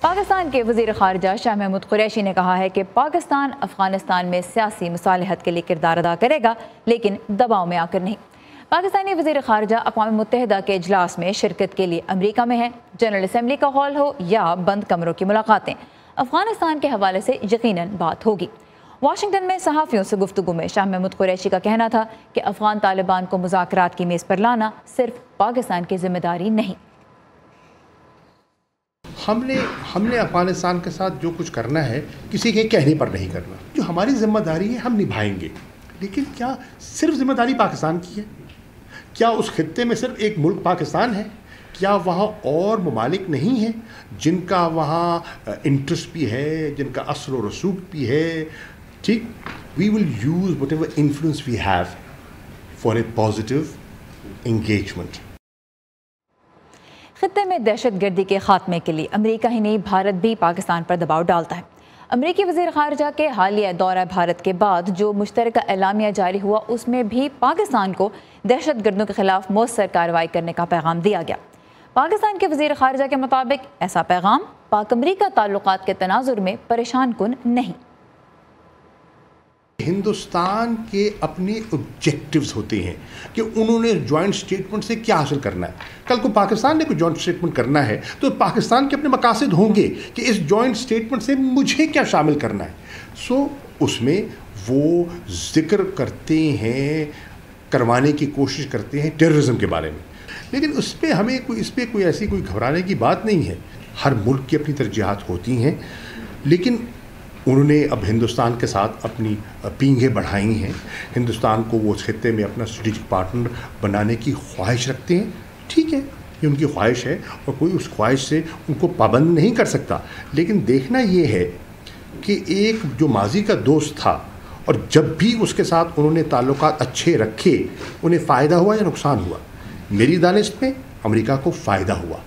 پاکستان کے وزیر خارجہ شاہ محمود قریشی نے کہا ہے کہ پاکستان افغانستان میں سیاسی مصالحت کے لیے کردار ادا کرے گا، لیکن دباؤ میں آ کر نہیں۔ پاکستانی وزیر خارجہ اقوام متحدہ کے اجلاس میں شرکت کے لیے امریکہ میں ہے۔ جنرل اسمبلی کا ہال ہو یا بند کمروں کی ملاقاتیں، افغانستان کے حوالے سے یقیناً بات ہوگی۔ واشنگٹن میں صحافیوں سے گفتگو میں شاہ محمود قریشی کا کہنا تھا کہ افغان طالبان کو مذاکرات کی میز پر لانا صرف پاکستان کی ذمہ داری نہیں۔ ہم نے افغانستان کے ساتھ جو کچھ کرنا ہے کسی کے کہنے پر نہیں کرنا، جو ہماری ذمہ داری ہے ہم نبھائیں گے۔ لیکن کیا صرف ذمہ داری پاکستان کی ہے؟ کیا اس خطے میں صرف ایک ملک پاکستان ہے؟ کیا وہاں اور ممالک نہیں ہیں جن کا وہاں انٹرسٹ بھی ہے، جن کا اثر و رسوخ بھی ہے؟ ٹھیک، we will use whatever influence we have for a positive engagement. خطے میں دہشت گردی کے خاتمے کے لیے امریکہ ہی نہیں، بھارت بھی پاکستان پر دباؤ ڈالتا ہے۔ امریکی وزیر خارجہ کے حالیہ دورہ بھارت کے بعد جو مشترکہ اعلامیہ جاری ہوا، اس میں بھی پاکستان کو دہشت گردوں کے خلاف مؤثر کارروائی کرنے کا پیغام دیا گیا۔ پاکستان کے وزیر خارجہ کے مطابق ایسا پیغام پاک امریکہ تعلقات کے تناظر میں پریشان کن نہیں۔ ہندوستان کے اپنے آبجیکٹیوز ہوتے ہیں کہ انہوں نے جوائنٹ اسٹیٹمنٹ سے کیا حاصل کرنا ہے۔ کل کو پاکستان نے کوئی جوائنٹ اسٹیٹمنٹ کرنا ہے تو پاکستان کے اپنے مقاصد ہوں گے کہ اس جوائنٹ اسٹیٹمنٹ سے مجھے کیا شامل کرنا ہے۔ اس میں وہ ذکر کرتے ہیں، کروانے کی کوشش کرتے ہیں ٹیررزم کے بارے میں، لیکن ہمیں اس پہ کوئی ایسی کوئی گھبرانے کی بات نہیں ہے۔ ہر ملک کی اپنی ترجیحات ہوتی ہیں، لیکن انہوں نے اب ہندوستان کے ساتھ اپنی پینگیں بڑھائی ہیں۔ ہندوستان کو وہ اس خطے میں اپنا اسٹریٹجک پارٹنر بنانے کی خواہش رکھتے ہیں۔ ٹھیک ہے، یہ ان کی خواہش ہے اور کوئی اس خواہش سے ان کو پابند نہیں کر سکتا، لیکن دیکھنا یہ ہے کہ ایک جو ماضی کا دوست تھا اور جب بھی اس کے ساتھ انہوں نے تعلقات اچھے رکھے، انہیں فائدہ ہوا یا نقصان ہوا؟ میری دانش میں امریکہ کو فائدہ ہوا۔